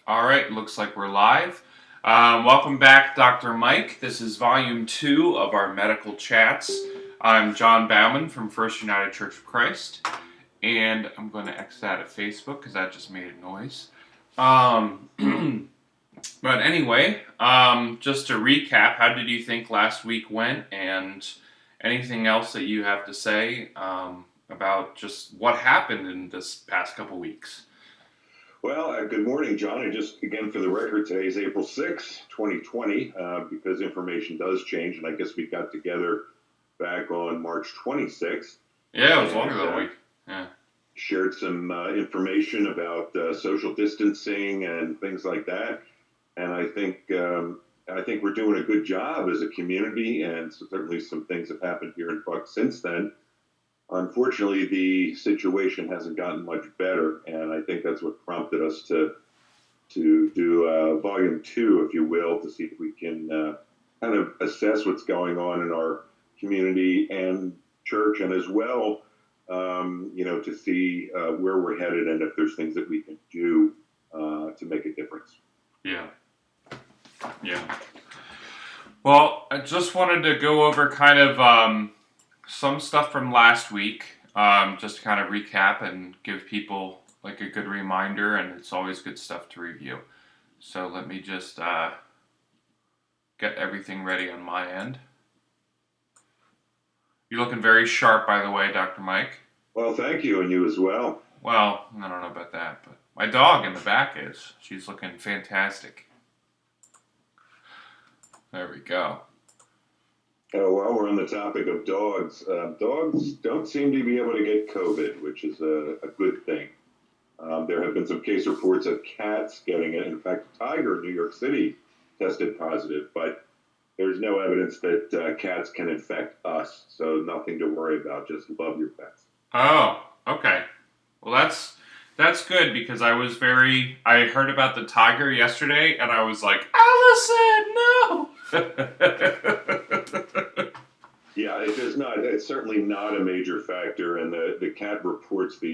All right, looks like we're live. Welcome back, Dr. Mike. This is volume 2 of our medical chats. I'm John Bauman from First United Church of Christ, and I'm going to exit out of Facebook because that just made a noise. But anyway, just to recap, how did you think last week went, and anything else that you have to say about just what happened in this past couple weeks? Well, good morning, John. And just again, for the record, today is April 6, 2020, because information does change. And I guess we got together back on March 26th. Yeah, it was longer than a week. Yeah. Shared some information about social distancing and things like that. And I think we're doing a good job as a community. And certainly some things have happened here in Buck since then. Unfortunately, the situation hasn't gotten much better, and I think that's what prompted us to do volume 2, if you will, to see if we can kind of assess what's going on in our community and church, and as well, to see where we're headed and if there's things that we can do to make a difference. Yeah. Well, I just wanted to go over kind of some stuff from last week, just to kind of recap and give people like a good reminder, and it's always good stuff to review. So let me just get everything ready on my end. You're looking very sharp, by the way, Dr. Mike. Well, thank you, and you as well. Well, I don't know about that, but my dog in the back is. She's looking fantastic. There we go. Oh, while we're on the topic of dogs, dogs don't seem to be able to get COVID, which is a good thing. There have been some case reports of cats getting it. In fact, a tiger in New York City tested positive, but there's no evidence that cats can infect us, so nothing to worry about. Just love your pets. Oh, okay. Well, that's good because I heard about the tiger yesterday, and I was like, Allison, no! Yeah, it's certainly not a major factor, and the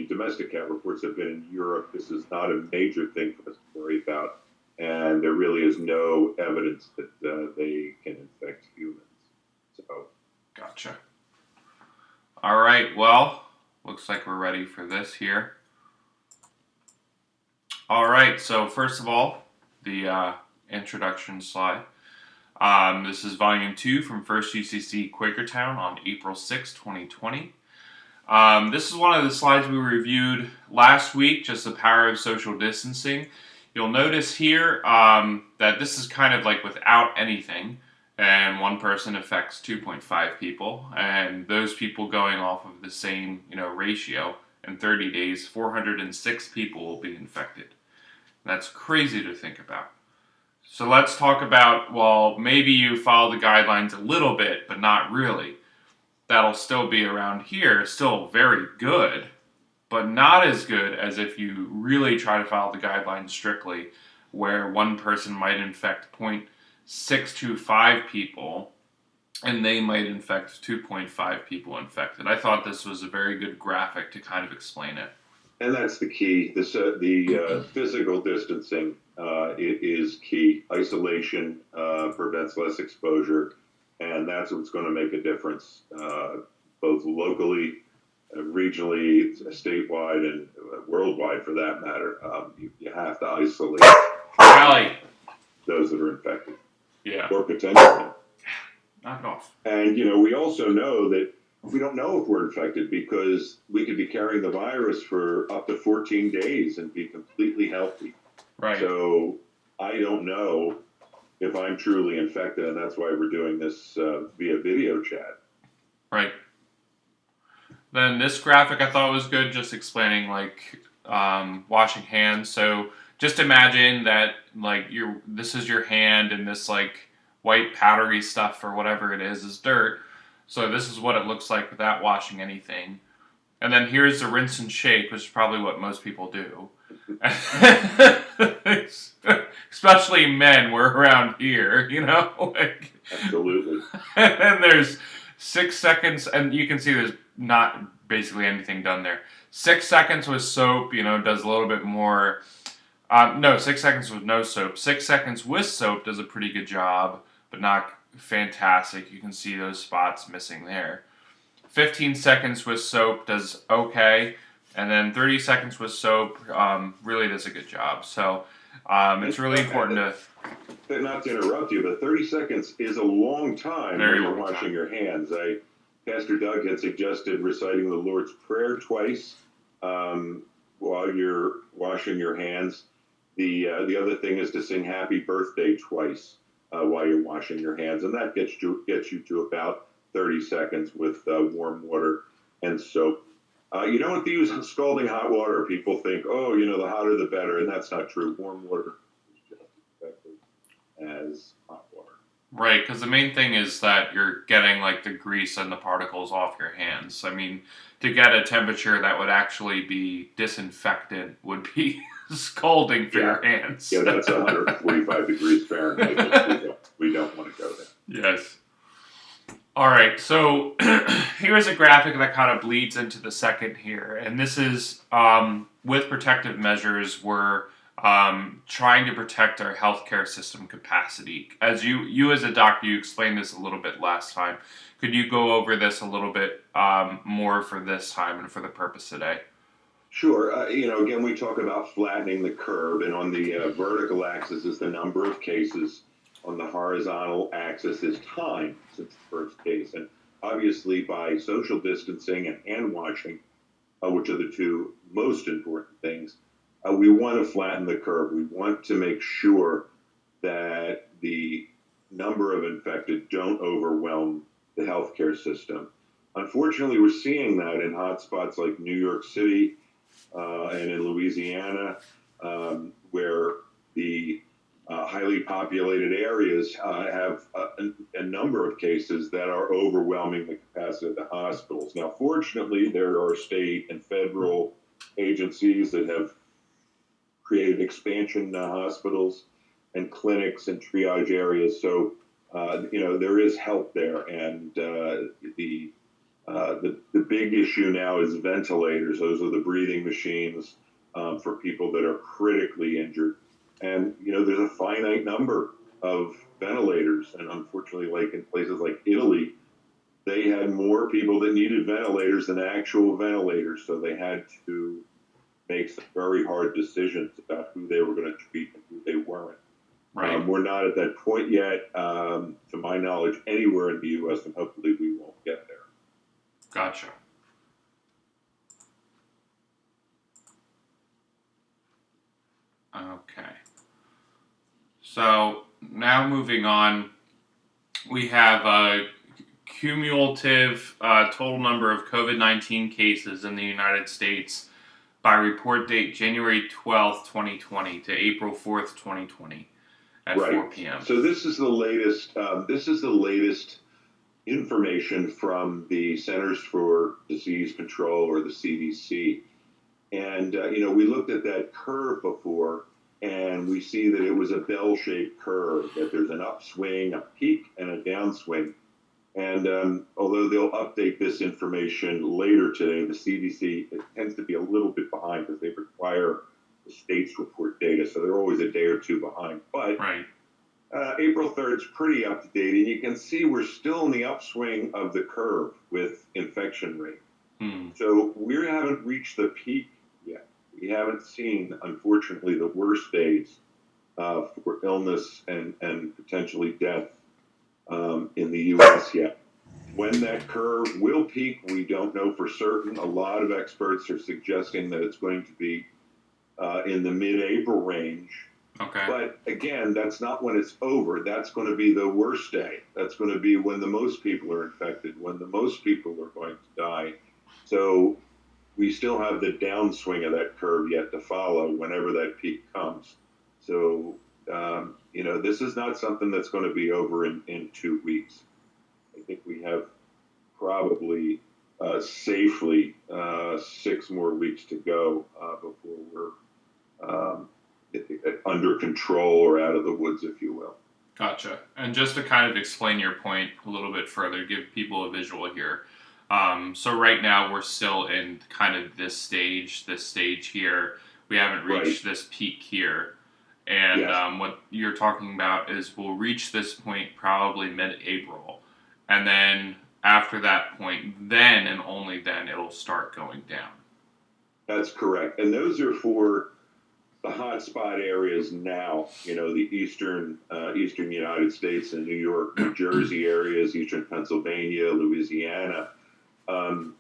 domestic cat reports have been in Europe. This is not a major thing for us to worry about, and there really is no evidence that they can infect humans. So, Gotcha. All right, well, looks like we're ready for this here. All right, so first of all, the introduction slide. This is volume 2 from First UCC-Quakertown on April 6, 2020. This is one of the slides we reviewed last week, just the power of social distancing. You'll notice here that this is kind of like without anything, and one person affects 2.5 people, and those people going off of the same ratio, in 30 days, 406 people will be infected. That's crazy to think about. So let's talk about, well, maybe you follow the guidelines a little bit, but not really. That'll still be around here, still very good, but not as good as if you really try to follow the guidelines strictly, where one person might infect 0.625 people, and they might infect 2.5 people infected. I thought this was a very good graphic to kind of explain it. and that's the key. The physical distancing it is key. Isolation prevents less exposure, and that's what's going to make a difference, both locally, regionally, statewide, and worldwide for that matter. You have to isolate those that are infected. Yeah. Or potentially. Knock it off. And, we also know that we don't know if we're infected because we could be carrying the virus for up to 14 days and be completely healthy. Right. So I don't know if I'm truly infected, and that's why we're doing this via video chat. Right. Then this graphic I thought was good, just explaining washing hands. So just imagine that this is your hand, and this white powdery stuff or whatever it is dirt. So this is what it looks like without washing anything. And then here's the rinse and shake, which is probably what most people do. Especially men, we're around here, Absolutely. And there's 6 seconds, and you can see there's not basically anything done there. 6 seconds with soap, does a little bit more No, 6 seconds with no soap. 6 seconds with soap does a pretty good job, but not fantastic. You can see those spots missing there. 15 seconds with soap does okay, and then 30 seconds with soap really does a good job. So it's really important to. Not to interrupt you, but 30 seconds is a long time when you're washing your hands. Pastor Doug had suggested reciting the Lord's Prayer twice while you're washing your hands. The other thing is to sing Happy Birthday twice while you're washing your hands, and that gets you to about 30 seconds with warm water and soap. You don't have to use scalding hot water. People think, oh, the hotter the better, and that's not true. Warm water is just as effective as hot water. Right, because the main thing is that you're getting like the grease and the particles off your hands. I mean, to get a temperature that would actually be disinfectant would be scalding for your hands. Yeah, that's 145 degrees Fahrenheit. We don't want to go there. Yes. All right, so here's a graphic that kind of bleeds into the second here, and this is with protective measures, we're trying to protect our healthcare system capacity. As you as a doctor, you explained this a little bit last time. Could you go over this a little bit more for this time and for the purpose today? Sure. Again, we talk about flattening the curve, and on the vertical axis is the number of cases. On the horizontal axis is time since the first case. And obviously by social distancing and hand washing, which are the two most important things, we want to flatten the curve. We want to make sure that the number of infected don't overwhelm the healthcare system. Unfortunately, we're seeing that in hotspots like New York City and in Louisiana, where the highly populated areas have a number of cases that are overwhelming the capacity of the hospitals. Now, fortunately, there are state and federal agencies that have created expansion hospitals and clinics and triage areas. So, there is help there. And the big issue now is ventilators. Those are the breathing machines for people that are critically injured. And, there's a finite number of ventilators. And unfortunately, like in places like Italy, they had more people that needed ventilators than actual ventilators. So they had to make some very hard decisions about who they were going to treat and who they weren't. Right. We're not at that point yet, to my knowledge, anywhere in the U.S., and hopefully we won't get there. Gotcha. Okay. So now moving on, we have a cumulative total number of COVID-19 cases in the United States by report date January 12th, 2020 to April 4th, 2020 at 4 p.m. So this is the latest. Information from the Centers for Disease Control, or the CDC. And, we looked at that curve before, and we see that it was a bell-shaped curve, that there's an upswing, a peak, and a downswing. And although they'll update this information later today, the CDC, it tends to be a little bit behind because they require the states report data. So they're always a day or two behind. But right. April 3rd is pretty up to date, and you can see we're still in the upswing of the curve with infection rate. So we haven't reached the peak yet. We haven't seen, unfortunately, the worst days for illness and potentially death in the U.S. yet. When that curve will peak, we don't know for certain. A lot of experts are suggesting that it's going to be in the mid-April range. Okay. But again, that's not when it's over. That's going to be the worst day. That's going to be when the most people are infected, when the most people are going to die. So we still have the downswing of that curve yet to follow whenever that peak comes. So, this is not something that's going to be over in 2 weeks. I think we have probably safely 6 more weeks to go before we're under control or out of the woods, if you will. Gotcha. And just to kind of explain your point a little bit further, give people a visual here. So right now we're still in kind of this stage here We haven't Right. reached this peak here. And Yes. what you're talking about is we'll reach this point probably mid-April. And then after that point, then and only then it'll start going down. That's correct. And those are for the hotspot areas now, the eastern United States and New York, New Jersey areas, eastern Pennsylvania, Louisiana. Um,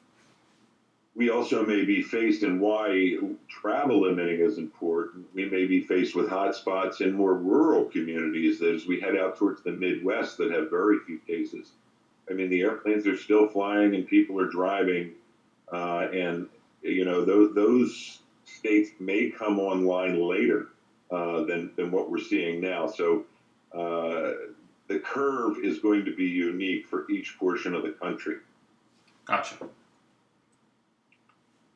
we also may be faced, and why travel limiting is important. We may be faced with hotspots in more rural communities as we head out towards the Midwest that have very few cases. I mean, the airplanes are still flying and people are driving, and those states may come online later than what we're seeing now. So the curve is going to be unique for each portion of the country. Gotcha.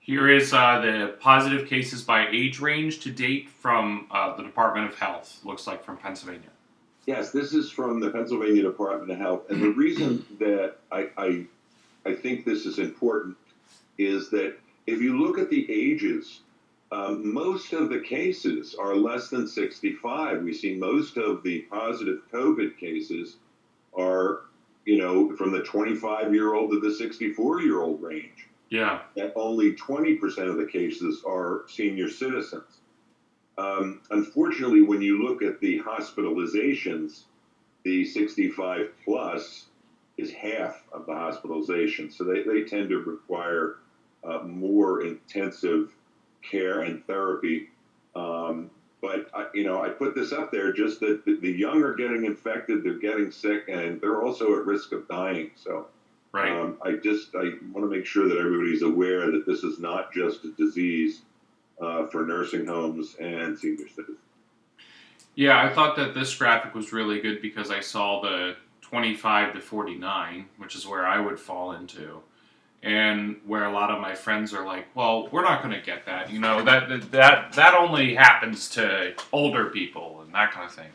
Here is the positive cases by age range to date from the Department of Health, looks like from Pennsylvania. Yes, this is from the Pennsylvania Department of Health, and the reason that I think this is important is that if you look at the ages, most of the cases are less than 65. We see most of the positive COVID cases are, from the 25-year-old to the 64-year-old range. Yeah. And only 20% of the cases are senior citizens. Unfortunately, when you look at the hospitalizations, the 65 plus is half of the hospitalizations. So they tend to require more intensive care and therapy. But I put this up there just that the young are getting infected, they're getting sick, and they're also at risk of dying. So Right. I want to make sure that everybody's aware that this is not just a disease for nursing homes and senior citizens. Yeah, I thought that this graphic was really good because I saw the 25 to 49, which is where I would fall into, and where a lot of my friends are like, "Well, we're not going to get that. That only happens to older people and that kind of thing."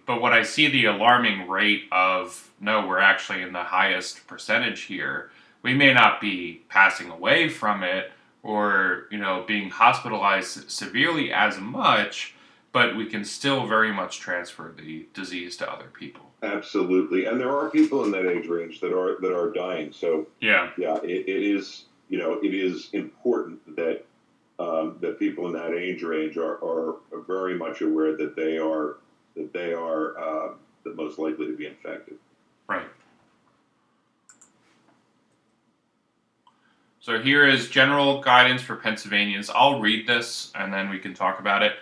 But what I see the alarming rate of, no, we're actually in the highest percentage here. We may not be passing away from it or, being hospitalized severely as much, but we can still very much transfer the disease to other people. Absolutely, and there are people in that age range that are dying. So Yeah. yeah, it is it is important that people in that age range are very much aware that they are the most likely to be infected. Right. So here is general guidance for Pennsylvanians. I'll read this and then we can talk about it.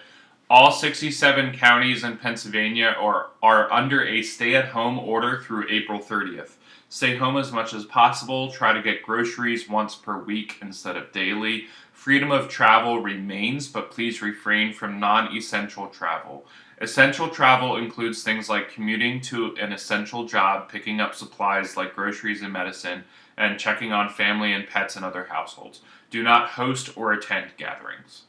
All 67 counties in Pennsylvania are under a stay-at-home order through April 30th. Stay home as much as possible. Try to get groceries once per week instead of daily. Freedom of travel remains, but please refrain from non-essential travel. Essential travel includes things like commuting to an essential job, picking up supplies like groceries and medicine, and checking on family and pets in other households. Do not host or attend gatherings.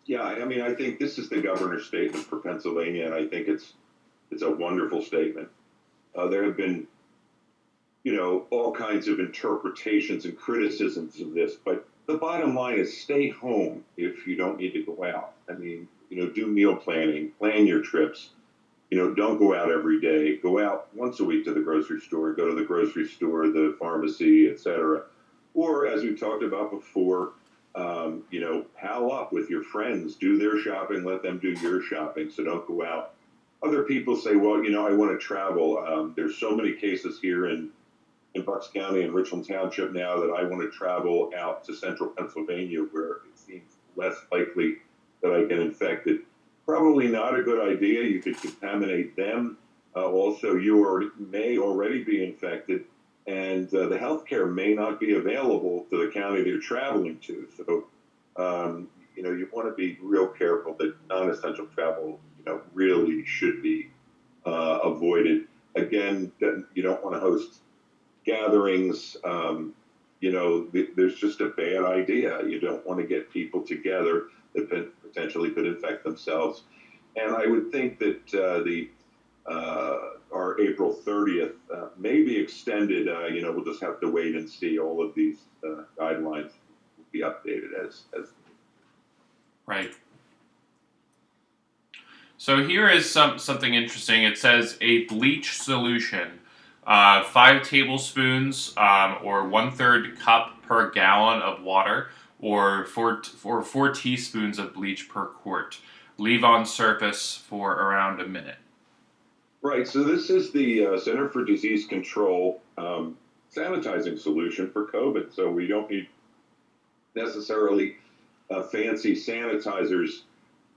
Yeah, I mean, I think this is the governor's statement for Pennsylvania, and I think it's a wonderful statement. There have been, all kinds of interpretations and criticisms of this, but the bottom line is stay home if you don't need to go out. I mean, do meal planning, plan your trips. Don't go out every day. Go out once a week to the grocery store. Go to the grocery store, the pharmacy, etc. Or as we talked about before, pal up with your friends. Do their shopping. Let them do your shopping. So don't go out. Other people say, well, I want to travel. There's so many cases here in Bucks County and Richland Township now that I want to travel out to central Pennsylvania where it seems less likely that I get infected. Probably not a good idea. You could contaminate them. Also, you may already be infected, and the healthcare may not be available to the county that you're traveling to. So, you want to be real careful that non-essential travel, really should be avoided. Again, you don't want to host gatherings. There's just a bad idea. You don't want to get people together that potentially could infect themselves. And I would think that our April 30th may be extended. We'll just have to wait and see. All of these guidelines will be updated as Right. So here is something interesting. It says a bleach solution, 5 tablespoons or 1/3 cup per gallon of water, or 4 teaspoons of bleach per quart. Leave on surface for around a minute. Right. So this is the Center for Disease Control sanitizing solution for COVID. So we don't need necessarily fancy sanitizers,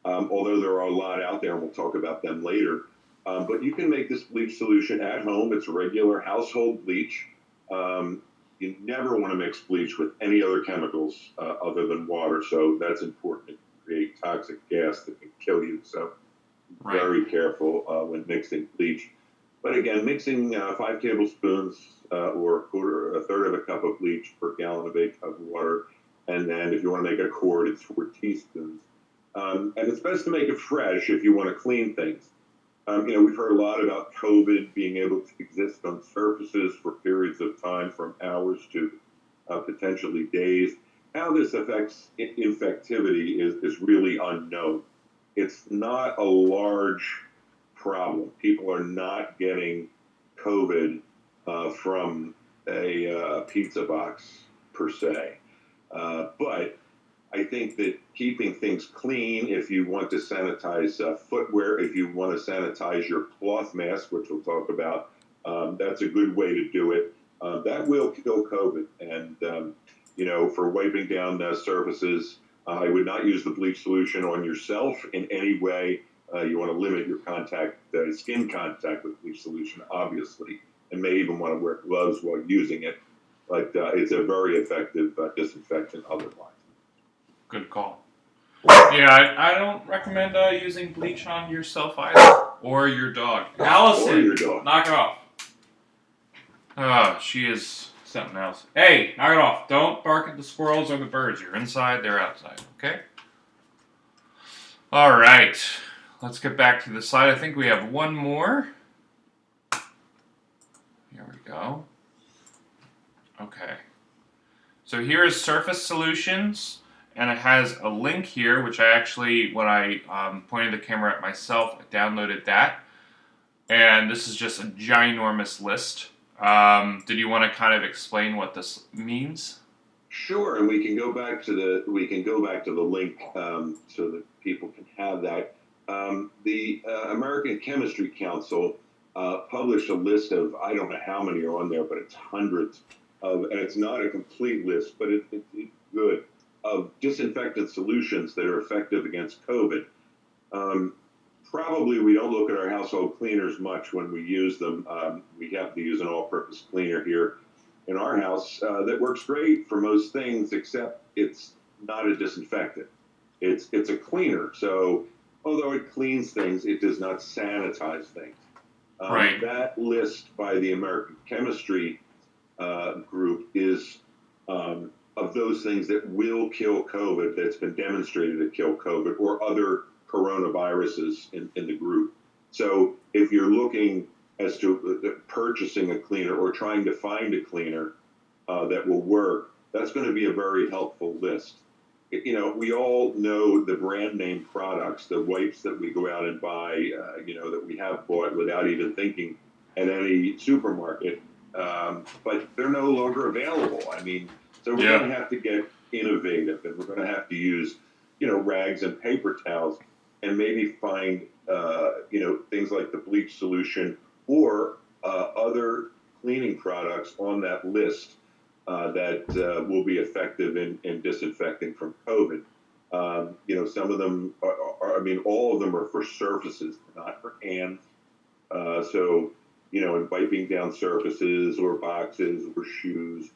although there are a lot out there, and we'll talk about them later. But you can make this bleach solution at home. It's regular household bleach. You never want to mix bleach with any other chemicals other than water. So that's important to create toxic gas that can kill you. So very careful when mixing bleach. But again, mixing 5 tablespoons or a third of a cup of bleach per gallon of water. And then if you want to make a quart, it's 4 teaspoons. And it's best to make it fresh if you want to clean things. We've heard a lot about COVID being able to exist on surfaces for periods of time, from hours to potentially days. How this affects infectivity is really unknown. It's not a large problem. People are not getting COVID from a pizza box per se. But I think that keeping things clean, if you want to sanitize footwear, if you want to sanitize your cloth mask, which we'll talk about, that's a good way to do it. That will kill COVID. And, for wiping down surfaces, I would not use the bleach solution on yourself in any way. You want to limit your skin contact with bleach solution, obviously, and may even want to wear gloves while using it. But it's a very effective disinfectant otherwise. Good call. Yeah, I don't recommend using bleach on yourself either, or your dog. Allison, or your dog. Knock it off. Oh, she is something else. Hey, knock it off. Don't bark at the squirrels or the birds. You're inside, they're outside, okay? All right, let's get back to the slide. I think we have one more. Here we go. Okay. So here is Surface Solutions. And it has a link here, which I actually, when I pointed the camera at myself, I downloaded that. And this is just a ginormous list. Did you want to kind of explain what this means? Sure, and we can go back to the link so that people can have that. The American Chemistry Council published a list of, I don't know how many are on there, but it's hundreds and it's not a complete list, but it's good, of disinfectant solutions that are effective against COVID. Probably we don't look at our household cleaners much when we use them. We have to use an all-purpose cleaner here in our house that works great for most things, except it's not a disinfectant. It's a cleaner. So although it cleans things, it does not sanitize things. Right. That list by the American Chemistry group is of those things that will kill COVID, that's been demonstrated to kill COVID, or other coronaviruses in the group. So if you're looking as to purchasing a cleaner or trying to find a cleaner that will work, that's going to be a very helpful list. We all know the brand name products, the wipes that we go out and buy, that we have bought without even thinking at any supermarket, but they're no longer available. So we're going to have to get innovative, and we're going to have to use, rags and paper towels, and maybe find, things like the bleach solution or other cleaning products on that list that will be effective in disinfecting from COVID. Some of them all of them are for surfaces, not for hands. In wiping down surfaces or boxes or shoes,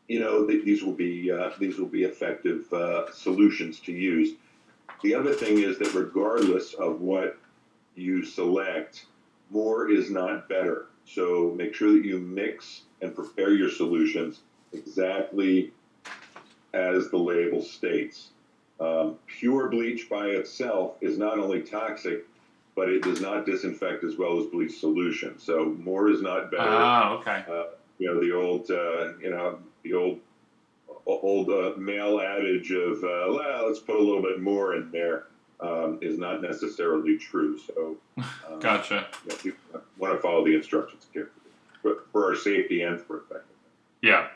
these will be effective solutions to use. The other thing is that regardless of what you select, more is not better. So make sure that you mix and prepare your solutions exactly as the label states. Pure bleach by itself is not only toxic, but it does not disinfect as well as bleach solution. So more is not better. Ah, okay. The old old male adage of, well, let's put a little bit more in there, is not necessarily true. So, Gotcha. we want to follow the instructions carefully for our safety and for effectiveness. Yeah.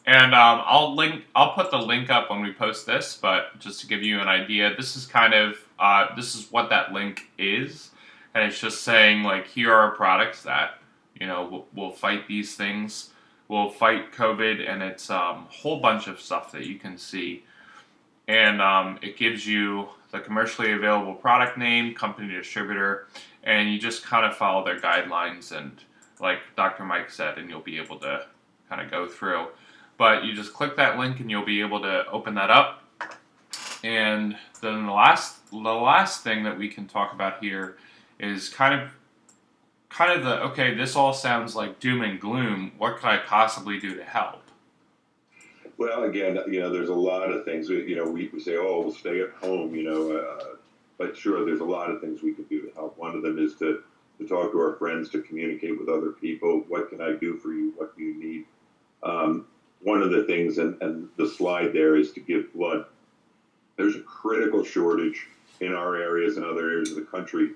And I'll put the link up when we post this, but just to give you an idea, this is kind of this is what that link is, and it's just saying like here are products that will fight these things, will fight COVID, and it's a whole bunch of stuff that you can see, and it gives you the commercially available product name, company, distributor, and you just kind of follow their guidelines, and like Dr. Mike said, and you'll be able to kind of go through. But you just click that link and you'll be able to open that up. And then the last thing that we can talk about here is kind of the, okay, this all sounds like doom and gloom. What could I possibly do to help? Well, again, there's a lot of things. We say, oh, we'll stay at home, but sure, there's a lot of things we can do to help. One of them is to talk to our friends, to communicate with other people. What can I do for you? What do you need? One of the things, and the slide there, is to give blood. There's a critical shortage in our areas and other areas of the country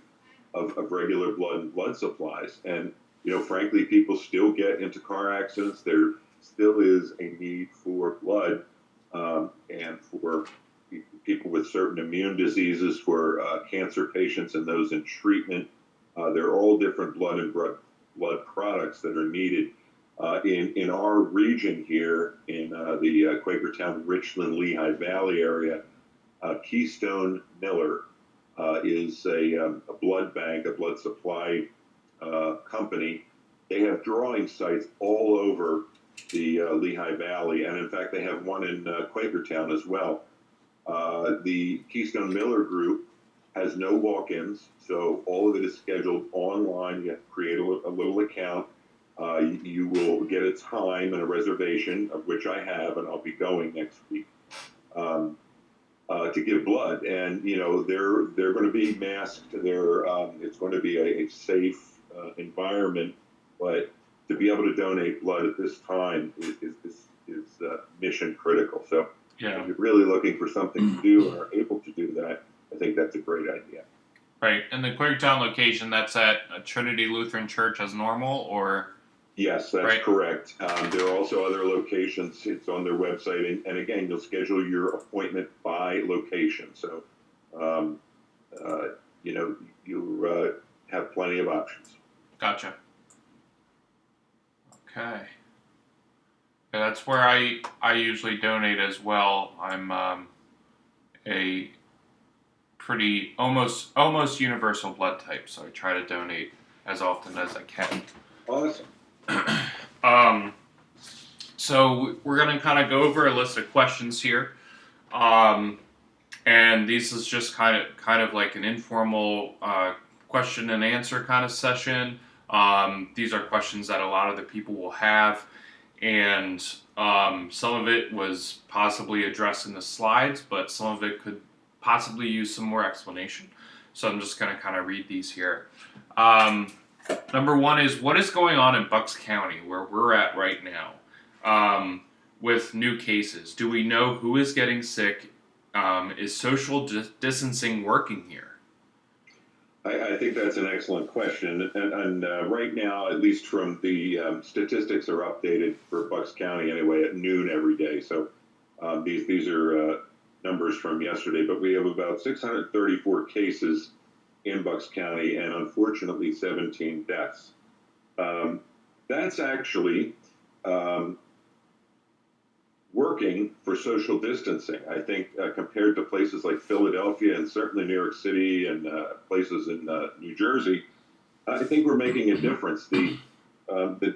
of regular blood and blood supplies. And, frankly, people still get into car accidents. There still is a need for blood, and for people with certain immune diseases, for cancer patients and those in treatment. They're all different blood and blood products that are needed. In our region here, in the Quakertown, Richland, Lehigh Valley area, Keystone Miller is a blood bank, a blood supply company. They have drawing sites all over the Lehigh Valley, and in fact, they have one in Quakertown as well. The Keystone Miller group has no walk-ins, so all of it is scheduled online. You have to create a little account. You will get a time and a reservation, of which I have, and I'll be going next week, to give blood. And they're going to be masked. It's going to be a safe environment, but to be able to donate blood at this time is mission critical. So if you're really looking for something to do and are able to do that, I think that's a great idea. Right, and the Quakertown location, that's at Trinity Lutheran Church as normal, or? Yes, that's right. Correct. There are also other locations. It's on their website, and again, you'll schedule your appointment by location. So, you have plenty of options. Gotcha. Okay. Yeah, that's where I usually donate as well. I'm a pretty almost universal blood type, so I try to donate as often as I can. Awesome. So we're going to kind of go over a list of questions here, and this is just kind of like an informal question and answer kind of session. These are questions that a lot of the people will have, and some of it was possibly addressed in the slides, but some of it could possibly use some more explanation. So I'm just going to kind of read these here. Number one is, what is going on in Bucks County, where we're at right now, with new cases? Do we know who is getting sick? Is social distancing working here? I think that's an excellent question. And right now, at least from the statistics are updated for Bucks County anyway at noon every day. So these are numbers from yesterday, but we have about 634 cases in Bucks County, and unfortunately 17 deaths. That's actually working for social distancing. I think compared to places like Philadelphia and certainly New York City and places in New Jersey, I think we're making a difference. The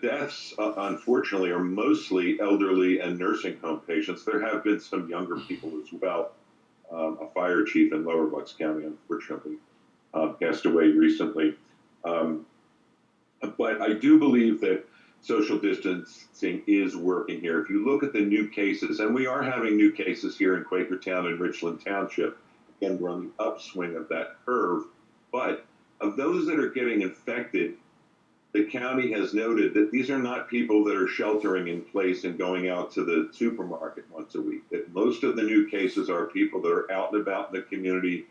deaths, unfortunately, are mostly elderly and nursing home patients. There have been some younger people as well. A fire chief in Lower Bucks County, unfortunately, passed away recently. But I do believe that social distancing is working here. If you look at the new cases, and we are having new cases here in Quakertown and Richland Township, again, we're on the upswing of that curve, but of those that are getting infected, the county has noted that these are not people that are sheltering in place and going out to the supermarket once a week. That most of the new cases are people that are out and about in the community,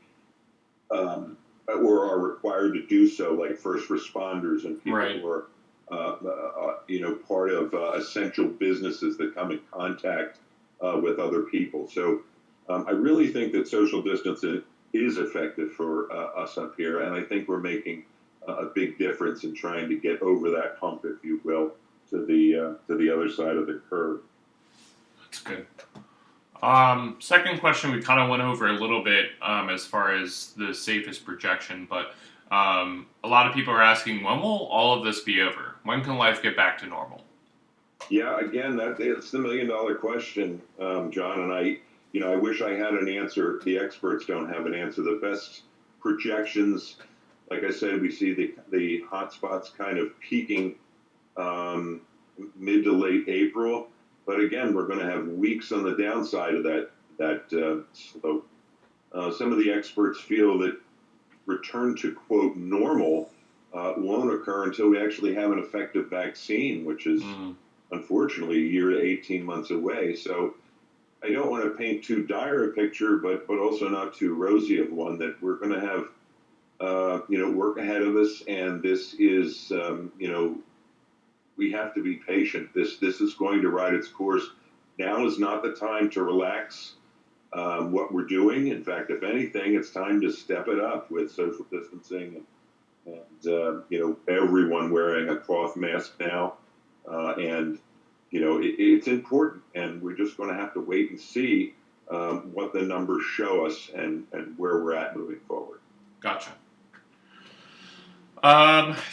or are required to do so, like first responders and people Right. who are, part of essential businesses that come in contact with other people. So I really think that social distancing is effective for us up here, and I think we're making a big difference in trying to get over that hump, if you will, to the other side of the curve. That's good. Second question, we kind of went over a little bit as far as the safest projection, but a lot of people are asking, when will all of this be over? When can life get back to normal? Yeah, again, it's the $1 million question, John. And I wish I had an answer. The experts don't have an answer. The best projections, like I said, we see the hot spots kind of peaking mid to late April. But again, we're going to have weeks on the downside of that slope. Some of the experts feel that return to quote normal won't occur until we actually have an effective vaccine, which is unfortunately a year to 18 months away. So I don't want to paint too dire a picture, but also not too rosy of one. That we're going to have work ahead of us, and this is we have to be patient. This is going to ride its course. Now is not the time to relax what we're doing. In fact, if anything, it's time to step it up with social distancing and everyone wearing a cloth mask now. And it's important, and we're just going to have to wait and see what the numbers show us and where we're at moving forward. Gotcha.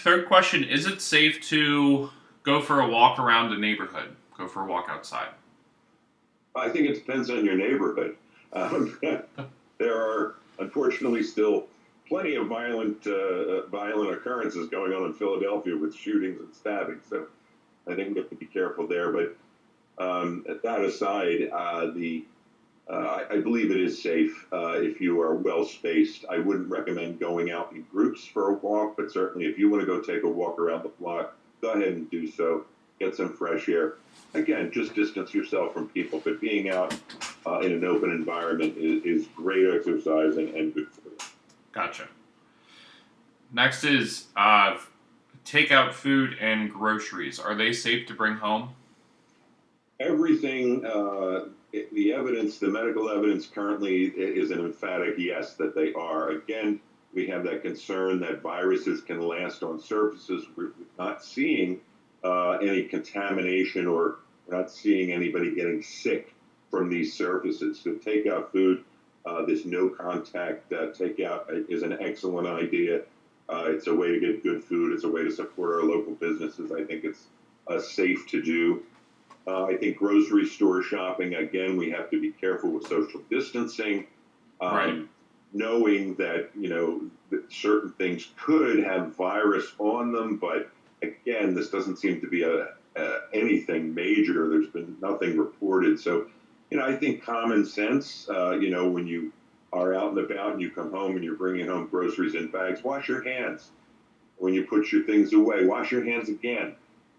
Third question, is it safe to go for a walk around the neighborhood? Go for a walk outside? I think it depends on your neighborhood. There are unfortunately still plenty of violent occurrences going on in Philadelphia with shootings and stabbings. So I think we have to be careful there. But that aside, I believe it is safe if you are well spaced. I wouldn't recommend going out in groups for a walk, but certainly if you want to go take a walk around the block, go ahead and do so. Get some fresh air. Again, just distance yourself from people, but being out in an open environment is great exercise and good for you. Gotcha. Next is takeout food and groceries. Are they safe to bring home? Everything, the medical evidence currently is an emphatic yes that they are. Again, we have that concern that viruses can last on surfaces. We're not seeing any contamination, or we're not seeing anybody getting sick from these surfaces. So takeout food, this no contact takeout is an excellent idea. It's a way to get good food. It's a way to support our local businesses. I think it's safe to do. I think grocery store shopping, again, we have to be careful with social distancing, Right. knowing that, that certain things could have virus on them. But again, this doesn't seem to be anything major. There's been nothing reported. So, I think common sense, when you are out and about and you come home and you're bringing home groceries in bags, wash your hands. When you put your things away, wash your hands again.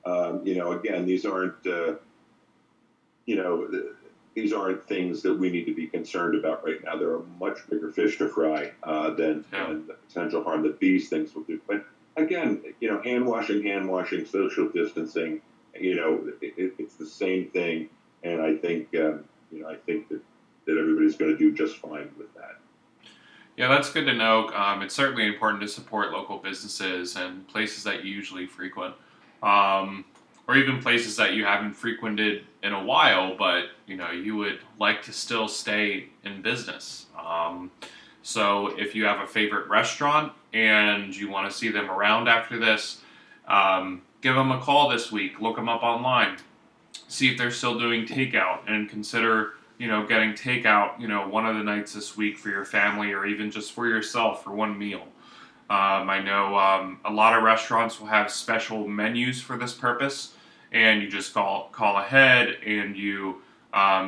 Again, these aren't things that we need to be concerned about right now. There are much bigger fish to fry than the potential harm that these things will do. But again, hand washing, social distancing, it's the same thing. And I think, I think that everybody's going to do just fine with that. Yeah, that's good to know. It's certainly important to support local businesses and places that you usually frequent, or even places that you haven't frequented in a while, but you would like to still stay in business. So if you have a favorite restaurant and you want to see them around after this, give them a call this week. Look them up online. See if they're still doing takeout, and consider getting takeout, one of the nights this week for your family, or even just for yourself for one meal. I know a lot of restaurants will have special menus for this purpose, and you just call ahead and you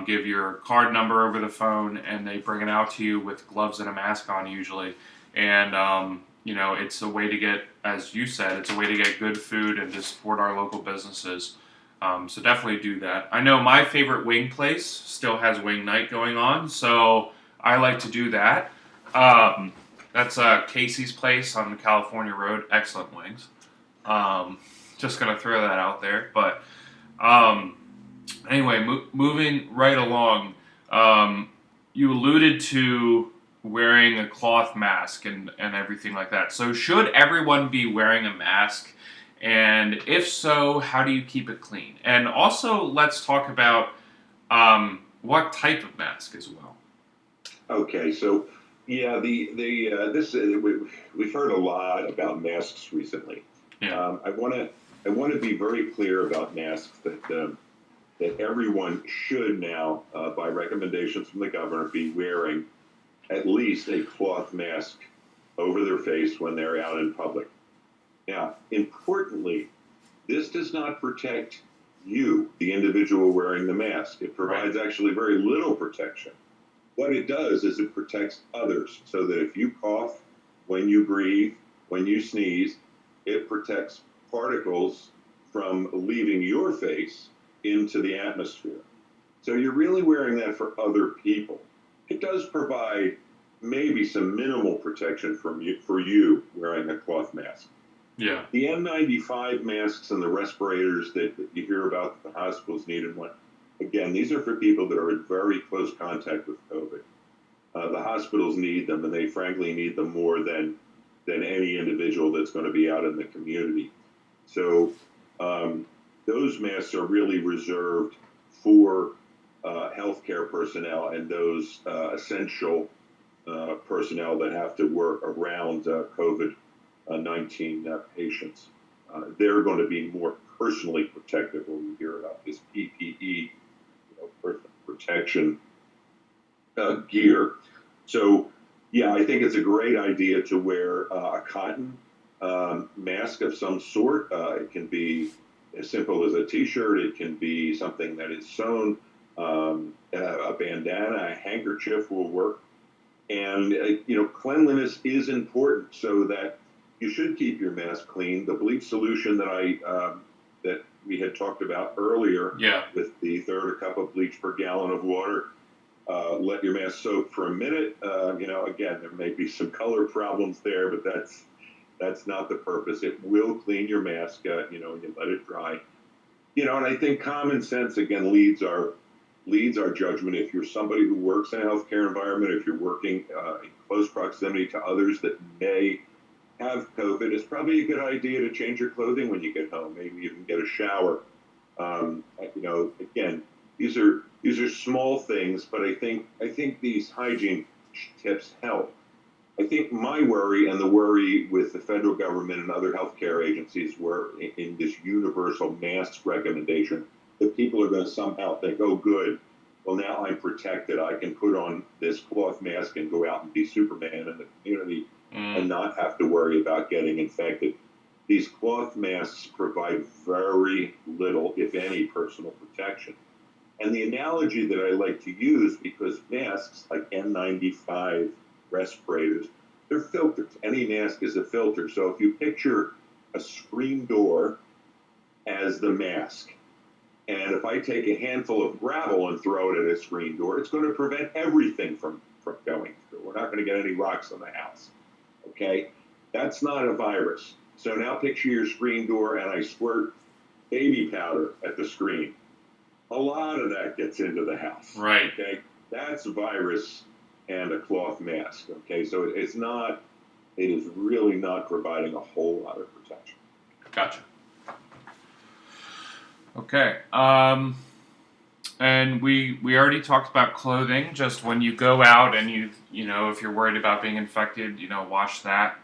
give your card number over the phone, and they bring it out to you with gloves and a mask on usually. And it's a way to get, as you said, it's a way to get good food and to support our local businesses. So definitely do that. I know my favorite wing place still has wing night going on, so I like to do that. Um, that's Casey's Place on the California Road. Excellent wings. Um, just gonna throw that out there. But um, anyway, moving right along, you alluded to wearing a cloth mask and everything like that. So should everyone be wearing a mask? And if so, how do you keep it clean? And also, let's talk about what type of mask as well. Okay, so yeah, the this we've heard a lot about masks recently. Yeah. I want to be very clear about masks that everyone should now, by recommendations from the governor, be wearing at least a cloth mask over their face when they're out in public. Now, importantly, this does not protect you, the individual wearing the mask. It provides actually very little protection. What it does is it protects others so that if you cough, when you breathe, when you sneeze, it protects particles from leaving your face into the atmosphere. So you're really wearing that for other people. It does provide maybe some minimal protection for you wearing a cloth mask. Yeah. The N95 masks and the respirators that you hear about that the hospitals need and what, again, these are for people that are in very close contact with COVID. The hospitals need them, and they frankly need them more than any individual that's going to be out in the community. So those masks are really reserved for healthcare personnel and those essential personnel that have to work around COVID-19 patients. They're going to be more personally protective when we hear about this PPE, personal protection gear. So, yeah, I think it's a great idea to wear a cotton mask of some sort. It can be as simple as a T-shirt. It can be something that is sewn. A bandana, a handkerchief will work. And, cleanliness is important, so that you should keep your mask clean. The bleach solution that we had talked about earlier, with the third a cup of bleach per gallon of water, let your mask soak for a minute. Again, there may be some color problems there, but that's not the purpose. It will clean your mask, and you let it dry. And I think common sense again leads our judgment. If you're somebody who works in a healthcare environment, if you're working in close proximity to others that may have COVID, it's probably a good idea to change your clothing when you get home. Maybe even get a shower. Again, these are small things, but I think these hygiene tips help. I think my worry and the worry with the federal government and other healthcare agencies were in this universal mask recommendation that people are going to somehow think, oh, good, well, now I'm protected. I can put on this cloth mask and go out and be Superman in the community and not have to worry about getting infected. These cloth masks provide very little, if any, personal protection. And the analogy that I like to use, because masks like N95 respirators, they're filters. Any mask is a filter. So if you picture a screen door as the mask, and if I take a handful of gravel and throw it at a screen door, it's going to prevent everything from going through. We're not going to get any rocks on the house. Okay? That's not a virus. So now picture your screen door and I squirt baby powder at the screen. A lot of that gets into the house. Right. Okay? That's a virus and a cloth mask. Okay? So it is really not providing a whole lot of protection. Gotcha. Okay. And we already talked about clothing. Just when you go out and if you're worried about being infected, wash that.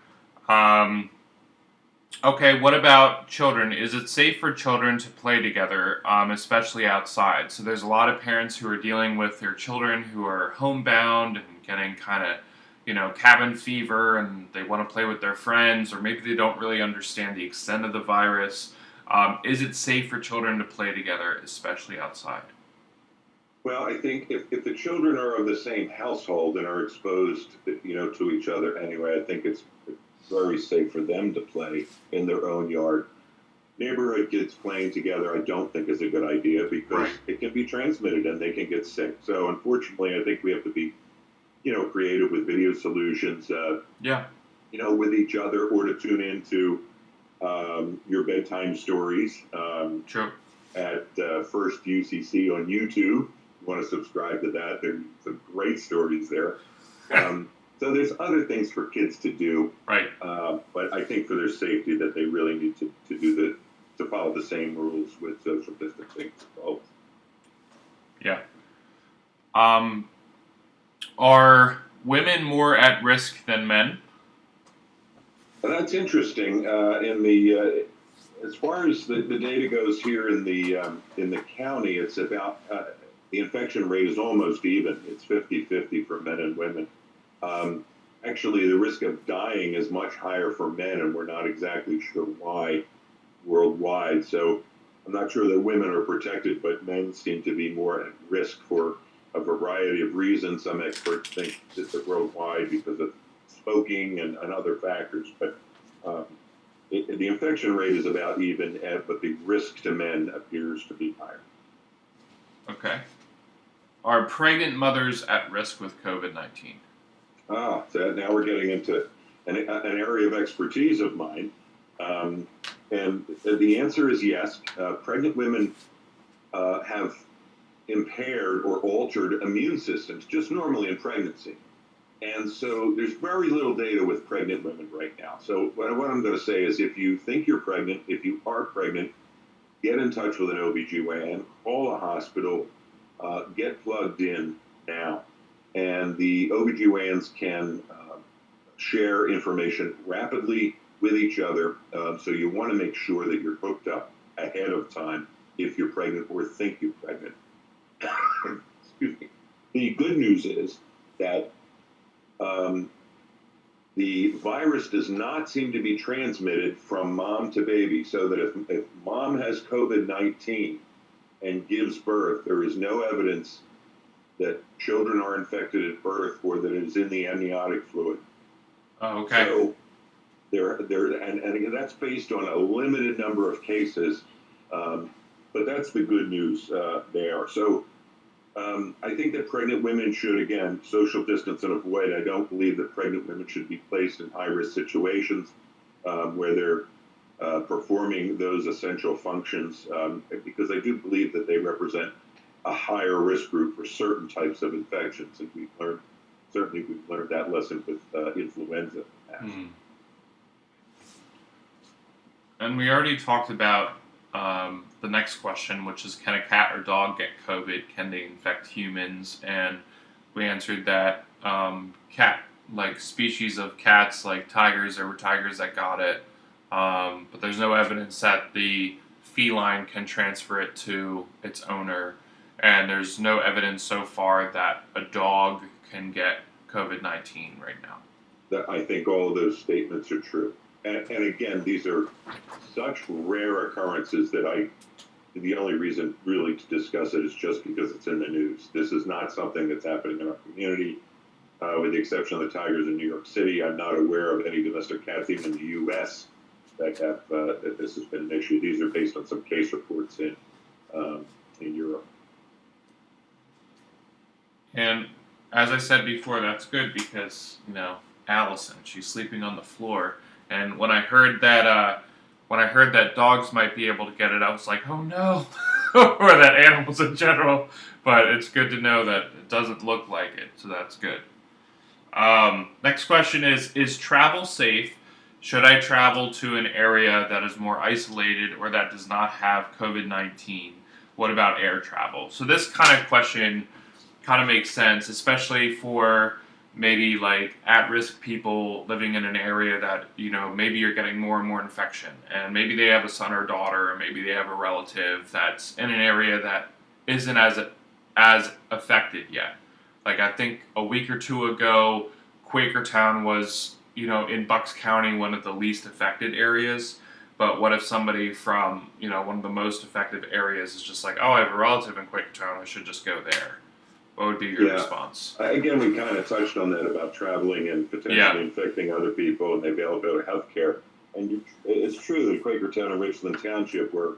Okay, what about children? Is it safe for children to play together, especially outside? So there's a lot of parents who are dealing with their children who are homebound and getting kind of, cabin fever, and they want to play with their friends, or maybe they don't really understand the extent of the virus. Is it safe for children to play together, especially outside? Well, I think if the children are of the same household and are exposed, to each other anyway, I think it's very safe for them to play in their own yard. Neighborhood kids playing together, I don't think is a good idea because Right. it can be transmitted and they can get sick. So unfortunately, I think we have to be, creative with video solutions, Yeah. with each other, or to tune into your bedtime stories True. at First UCC on YouTube. You want to subscribe to that? There's some great stories there. So there's other things for kids to do, Right. but I think for their safety that they really need to follow the same rules with social distancing. So, Yeah. Um, are women more at risk than men? that's interesting. In the as far as the data goes here in the county, it's about the infection rate is almost even. It's 50-50 for men and women. Um, Actually, the risk of dying is much higher for men, and we're not exactly sure why worldwide. So I'm not sure that women are protected, but men seem to be more at risk for a variety of reasons. Some experts think it's worldwide because of smoking and other factors, but um, the infection rate is about even, but the risk to men appears to be higher. Okay. Are pregnant mothers at risk with COVID-19? So now we're getting into an area of expertise of mine. And the answer is yes. Pregnant women have impaired or altered immune systems just normally in pregnancy. And so there's very little data with pregnant women right now. So what I'm going to say is if you think you're pregnant, if you are pregnant, get in touch with an OBGYN, call a hospital, get plugged in now. And the OBGYNs can share information rapidly with each other. So you want to make sure that you're hooked up ahead of time if you're pregnant or think you're pregnant. Excuse me. The good news is that the virus does not seem to be transmitted from mom to baby, so that if mom has COVID-19 and gives birth, there is no evidence that children are infected at birth or that it is in the amniotic fluid. Oh, okay. So and that's based on a limited number of cases, but that's the good news there. So I think that pregnant women should, again, social distance and avoid. I don't believe that pregnant women should be placed in high-risk situations where they're performing those essential functions, because I do believe that they represent a higher risk group for certain types of infections, and we've learned that lesson with influenza. And we already talked about the next question, which is, can a cat or dog get COVID? Can they infect humans? And we answered that cat, like species of cats, like tigers, there were tigers that got it, but there's no evidence that the feline can transfer it to its owner, and there's no evidence so far that a dog can get COVID-19 right now. I think all of those statements are true. And again, these are such rare occurrences that the only reason really to discuss it is just because it's in the news. This is not something that's happening in our community. With the exception of the tigers in New York City, I'm not aware of any domestic cats even in the U.S. that this has been an issue. These are based on some case reports in Europe. And as I said before, that's good because, Allison, she's sleeping on the floor. And when I heard that dogs might be able to get it, I was like, oh no, or that animals in general. But it's good to know that it doesn't look like it, so that's good. Next question is travel safe? Should I travel to an area that is more isolated or that does not have COVID-19? What about air travel? So this kind of question kind of makes sense, especially for maybe like at-risk people living in an area that, maybe you're getting more and more infection, and maybe they have a son or daughter, or maybe they have a relative that's in an area that isn't as affected yet. Like I think a week or two ago, Quakertown was, in Bucks County, one of the least affected areas. But what if somebody from, one of the most affected areas is just like, oh, I have a relative in Quakertown, I should just go there. What would be your Yeah. response? Again, we kind of touched on that about traveling and Yeah. potentially infecting other people and the availability of health care. And it's true that Quakertown and Richland Township were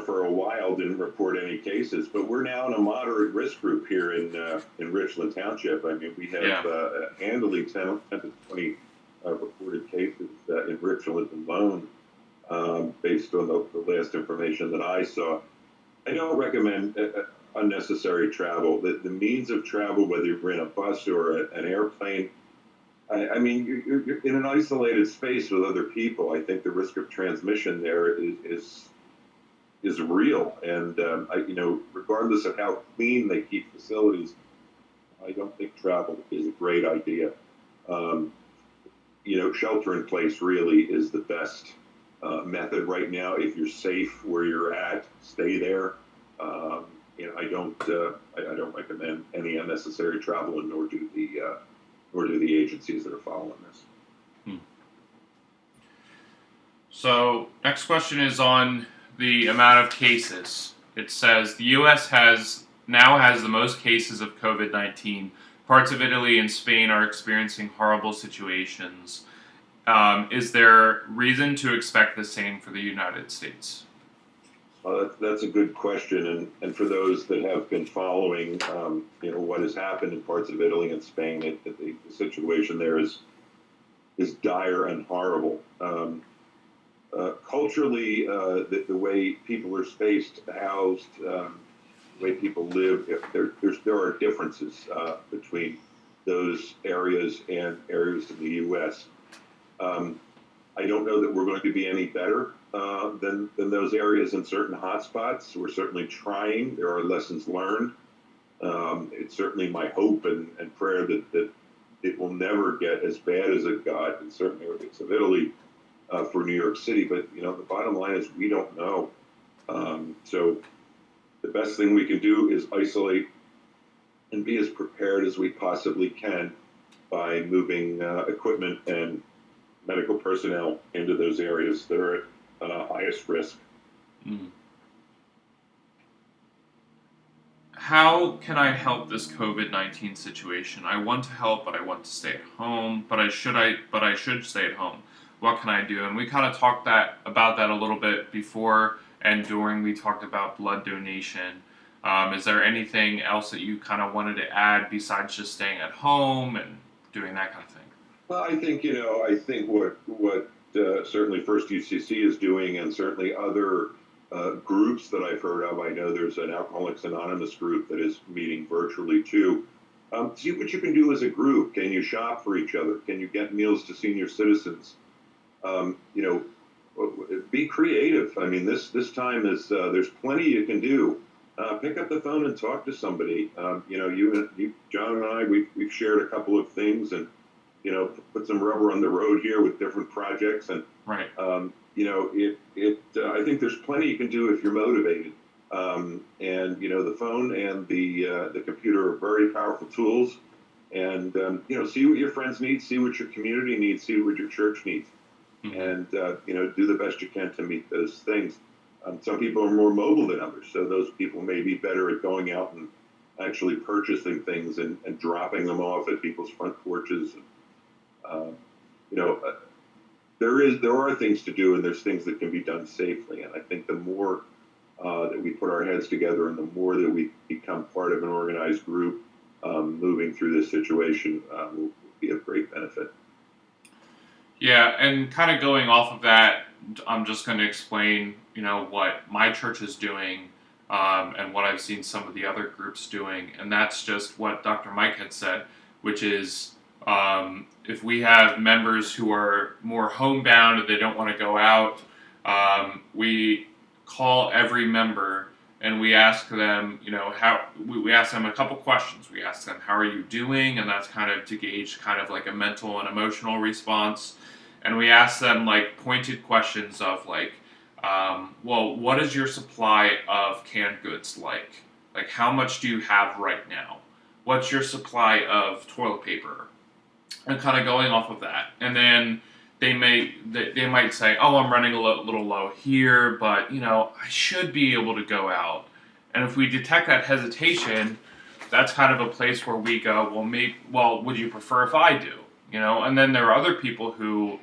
for a while didn't report any cases, but we're now in a moderate risk group here in Richland Township. I mean, we have Yeah. handily 10 to 20 reported cases in Richland alone, based on the last information that I saw. I don't recommend unnecessary travel. The means of travel, whether you're in a bus or an airplane, I mean, you're in an isolated space with other people. I think the risk of transmission there is real, and regardless of how clean they keep facilities, I don't think travel is a great idea. Um, Shelter in place really is the best method right now. If you're safe where you're at, stay there. Um, I don't recommend any unnecessary travel, and nor do the agencies that are following this. Hmm. So, next question is on the amount of cases. It says the U.S. now has the most cases of COVID-19. Parts of Italy and Spain are experiencing horrible situations. Is there reason to expect the same for the United States? That's a good question, and for those that have been following, what has happened in parts of Italy and Spain, the situation there is dire and horrible. Culturally, the way people are spaced, housed, the way people live, there are differences between those areas and areas in the U.S. I don't know that we're going to be any better than those areas in certain hotspots. We're certainly trying. There are lessons learned. It's certainly my hope and prayer that it will never get as bad as it got in certain areas of Italy for New York City. But the bottom line is we don't know. So the best thing we can do is isolate and be as prepared as we possibly can by moving equipment and medical personnel into those areas that are at highest risk. Mm. How can I help this COVID-19 situation? I want to help, but I want to stay at home. But I should stay at home. What can I do? And we kind of talked about that a little bit before and during. We talked about blood donation. Is there anything else that you kind of wanted to add besides just staying at home and doing that kind of thing? Well, I think what certainly First UCC is doing, and certainly other groups that I've heard of. I know there's an Alcoholics Anonymous group that is meeting virtually too. See what you can do as a group. Can you shop for each other? Can you get meals to senior citizens? Um, you know, be creative. I mean, this time is there's plenty you can do. Pick up the phone and talk to somebody. You, John and I, we've shared a couple of things, and put some rubber on the road here with different projects. And Right. I think there's plenty you can do if you're motivated. And the phone and the computer are very powerful tools. And see what your friends need, see what your community needs, see what your church needs, Mm-hmm. and do the best you can to meet those things. Some people are more mobile than others, so those people may be better at going out and actually purchasing things and dropping them off at people's front porches. Uh, you know, there are things to do, and there's things that can be done safely. And I think the more that we put our heads together, and the more that we become part of an organized group moving through this situation, will be of great benefit. Yeah, and kind of going off of that, I'm just going to explain, what my church is doing, and what I've seen some of the other groups doing, and that's just what Dr. Mike had said, which is if we have members who are more homebound and they don't want to go out, we call every member and we ask them, how we ask them a couple questions. We ask them, how are you doing? And that's kind of to gauge kind of like a mental and emotional response. And we ask them like pointed questions of like, well, what is your supply of canned goods like? Like, how much do you have right now? What's your supply of toilet paper? And kind of going off of that. And then they might say, oh, I'm running a little low here, but, I should be able to go out. And if we detect that hesitation, that's kind of a place where we go, well, would you prefer if I do? And then there are other people who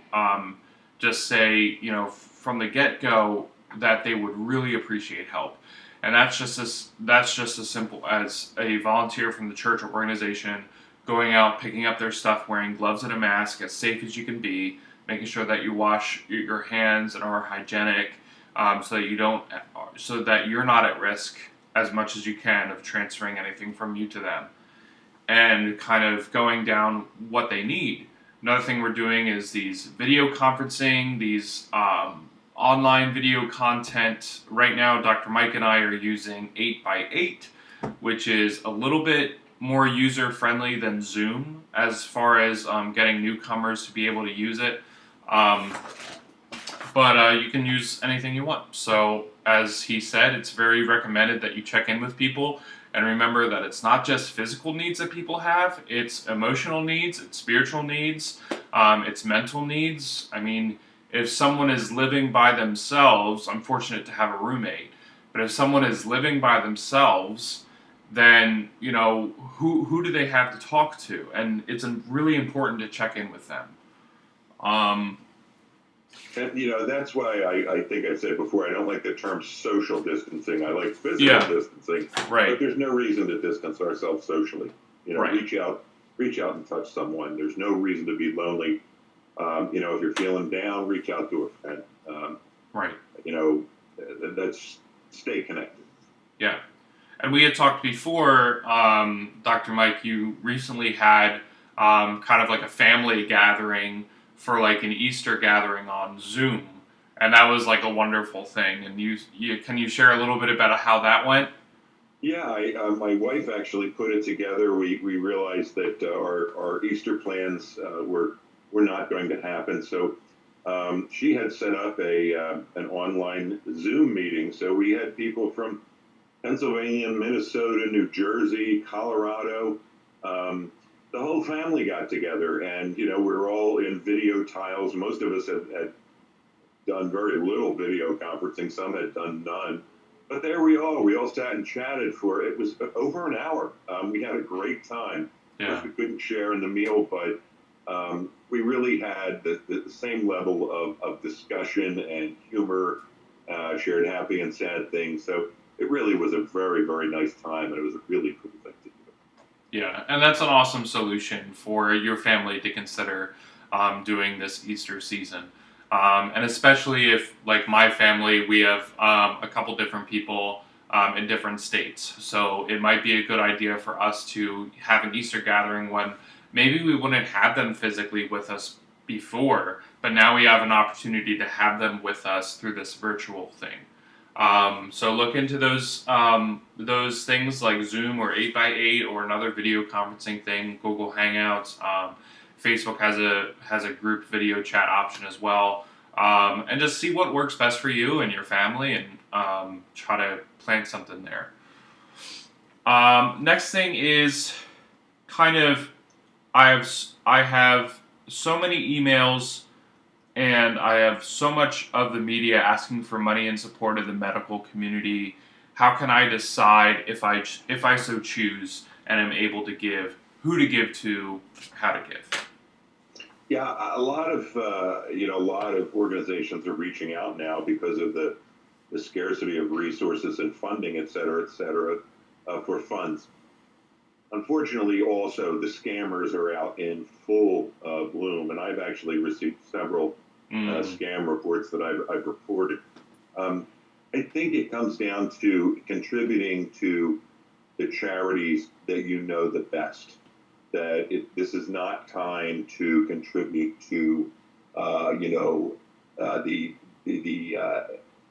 just say, from the get go that they would really appreciate help, and that's just as simple as a volunteer from the church or organization going out, picking up their stuff, wearing gloves and a mask, as safe as you can be, making sure that you wash your hands and are hygienic, so that you're not at risk as much as you can of transferring anything from you to them, and kind of going down what they need. Another thing we're doing is these video conferencing, these online video content. Right now, Dr. Mike and I are using 8x8, which is a little bit more user-friendly than Zoom as far as getting newcomers to be able to use it. But you can use anything you want. So, as he said, it's very recommended that you check in with people and remember that it's not just physical needs that people have, it's emotional needs, it's spiritual needs, it's mental needs. I mean, if someone is living by themselves, I'm fortunate to have a roommate, but if someone is living by themselves, then, who do they have to talk to? And it's really important to check in with them. And, that's why I think I said before, I don't like the term social distancing. I like physical distancing. Right. But there's no reason to distance ourselves socially. Right. Reach out and touch someone. There's no reason to be lonely. If you're feeling down, reach out to a friend. Right. That's stay connected. Yeah. And we had talked before, Dr. Mike, you recently had kind of like a family gathering for like an Easter gathering on Zoom, and that was like a wonderful thing. And can you share a little bit about how that went? Yeah, my wife actually put it together. We realized that our Easter plans were not going to happen, so she had set up an online Zoom meeting. So we had people from Pennsylvania, Minnesota, New Jersey, Colorado. The whole family got together, and we were all in video tiles. Most of us had done very little video conferencing. Some had done none. But there we all sat and chatted for, it was over an hour. We had a great time. Yeah. Of course, we couldn't share in the meal, but we really had the same level of discussion and humor, shared happy and sad things. So it really was a very, very nice time, and it was a really cool thing to do. Yeah, and that's an awesome solution for your family to consider doing this Easter season. And especially if, like my family, we have a couple different people in different states. So it might be a good idea for us to have an Easter gathering when maybe we wouldn't have them physically with us before, but now we have an opportunity to have them with us through this virtual thing. So look into those things like Zoom or 8x8 or another video conferencing thing, Google Hangouts. Facebook has a group video chat option as well. And just see what works best for you and your family, and try to plant something there. Next thing is kind of, I have so many emails, and I have so much of the media asking for money in support of the medical community. How can I decide if I so choose and am able to give, who to give to, how to give? Yeah, a lot of organizations are reaching out now because of the scarcity of resources and funding, et cetera, for funds. Unfortunately, also, the scammers are out in full bloom, and I've actually received several scam reports that I've reported. I think it comes down to contributing to the charities that you know the best. That this is not time to contribute to, the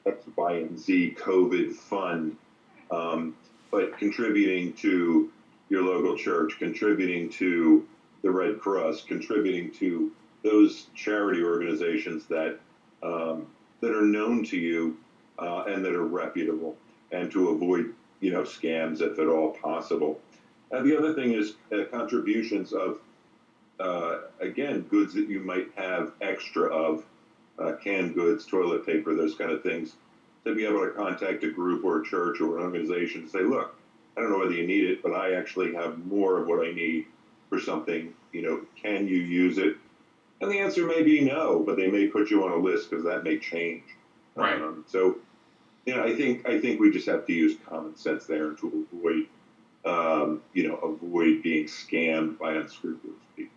X, Y, and Z COVID fund, but contributing to your local church, contributing to the Red Cross, contributing to those charity organizations that that are known to you and that are reputable, and to avoid scams if at all possible. The other thing is contributions of again goods that you might have extra of, canned goods, toilet paper, those kind of things. to be able to contact a group or a church or an organization and say, look, I don't know whether you need it, but I actually have more of what I need for something. Can you use it? And the answer may be no, but they may put you on a list because that may change. Right. So, I think we just have to use common sense there to avoid being scammed by unscrupulous people.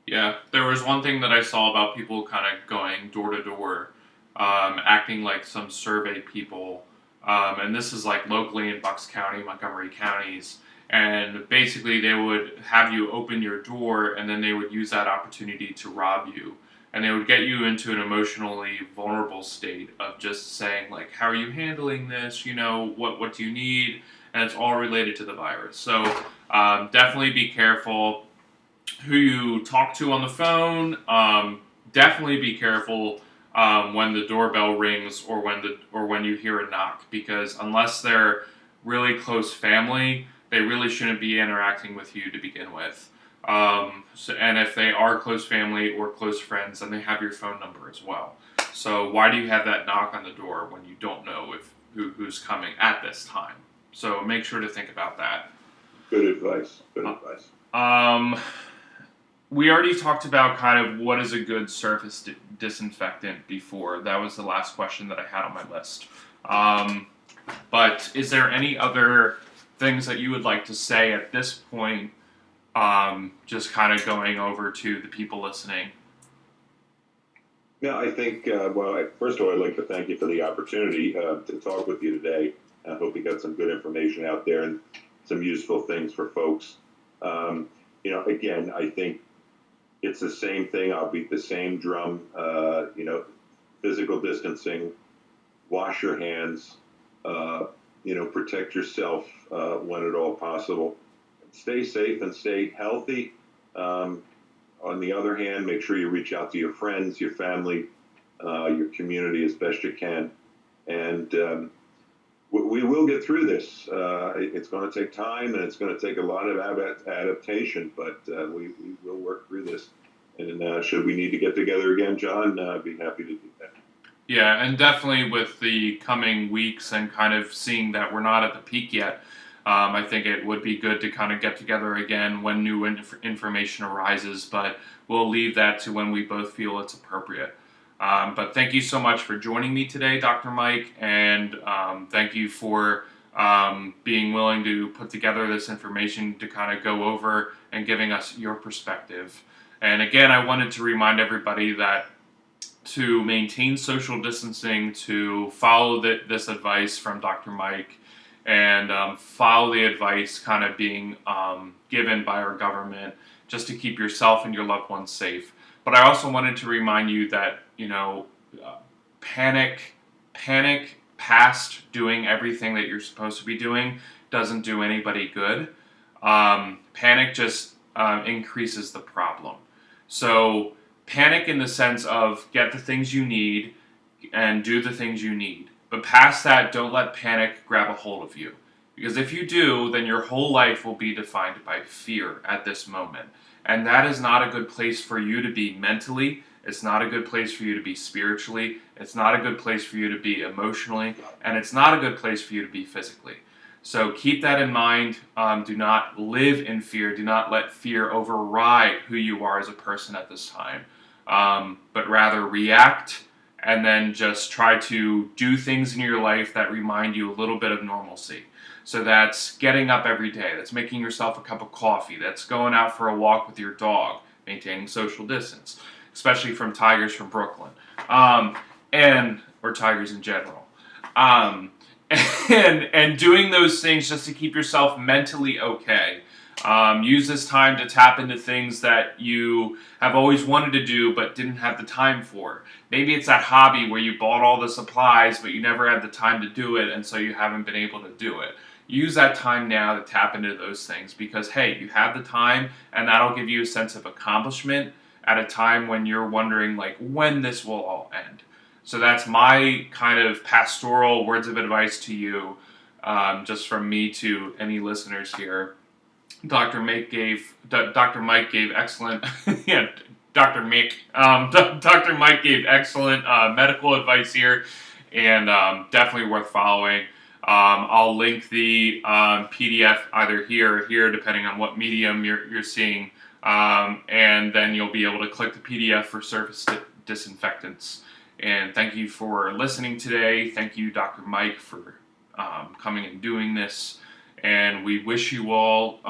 Yeah, there was one thing that I saw about people kind of going door to door, acting like some survey people, and this is like locally in Bucks County, Montgomery counties, and basically they would have you open your door, and then they would use that opportunity to rob you, and they would get you into an emotionally vulnerable state of just saying like, how are you handling this? What do you need? And it's all related to the virus. So definitely be careful who you talk to on the phone. Definitely be careful when the doorbell rings or when you hear a knock, because unless they're really close family, they really shouldn't be interacting with you to begin with. And if they are close family or close friends, then they have your phone number as well. So why do you have that knock on the door when you don't know who's coming at this time? So make sure to think about that. Good advice. Good advice. We already talked about kind of what is a good surface disinfectant before. That was the last question that I had on my list. But is there any other things that you would like to say at this point, just kind of going over to the people listening? Yeah, I think, first of all, I'd like to thank you for the opportunity to talk with you today. I hope you got some good information out there and some useful things for folks. Again, I think it's the same thing. I'll beat the same drum. Physical distancing, wash your hands, protect yourself when at all possible. Stay safe and stay healthy. On the other hand, make sure you reach out to your friends, your family, your community as best you can. And we will get through this. It's going to take time, and it's going to take a lot of adaptation, but we will work through this. And should we need to get together again, John, I'd be happy to do that. Yeah, and definitely with the coming weeks and kind of seeing that we're not at the peak yet, I think it would be good to kind of get together again when new information arises, but we'll leave that to when we both feel it's appropriate. But thank you so much for joining me today, Dr. Mike, and thank you for being willing to put together this information to kind of go over and giving us your perspective. And again, I wanted to remind everybody that to maintain social distancing, to follow this advice from Dr. Mike, and follow the advice kind of being given by our government, just to keep yourself and your loved ones safe. But I also wanted to remind you that, panic past doing everything that you're supposed to be doing doesn't do anybody good. Panic just increases the problem. So panic in the sense of get the things you need and do the things you need. But past that, don't let panic grab a hold of you. Because if you do, then your whole life will be defined by fear at this moment. And that is not a good place for you to be mentally. It's not a good place for you to be spiritually. It's not a good place for you to be emotionally. And it's not a good place for you to be physically. So keep that in mind. Do not live in fear. Do not let fear override who you are as a person at this time. But rather react and then just try to do things in your life that remind you a little bit of normalcy. So that's getting up every day. That's making yourself a cup of coffee. That's going out for a walk with your dog, maintaining social distance, especially from tigers from Brooklyn, or tigers in general. And doing those things just to keep yourself mentally okay. Use this time to tap into things that you have always wanted to do but didn't have the time for. Maybe it's that hobby where you bought all the supplies but you never had the time to do it, and so you haven't been able to do it. Use that time now to tap into those things because, hey, you have the time, and that'll give you a sense of accomplishment at a time when you're wondering, like, when this will all end. So that's my kind of pastoral words of advice to you, just from me to any listeners here. Dr. Mike gave excellent, Dr. Mike gave excellent medical advice here, and definitely worth following. I'll link the PDF either here or here, depending on what medium you're seeing, and then you'll be able to click the PDF for surface disinfectants. And thank you for listening today. Thank you, Dr. Mike, for coming and doing this. And we wish you all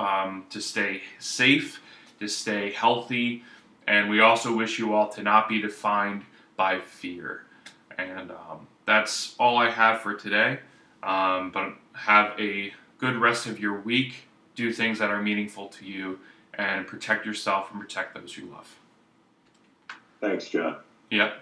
to stay safe, to stay healthy, and we also wish you all to not be defined by fear. And that's all I have for today. But have a good rest of your week. Do things that are meaningful to you, and protect yourself and protect those you love. Thanks, John. Yep.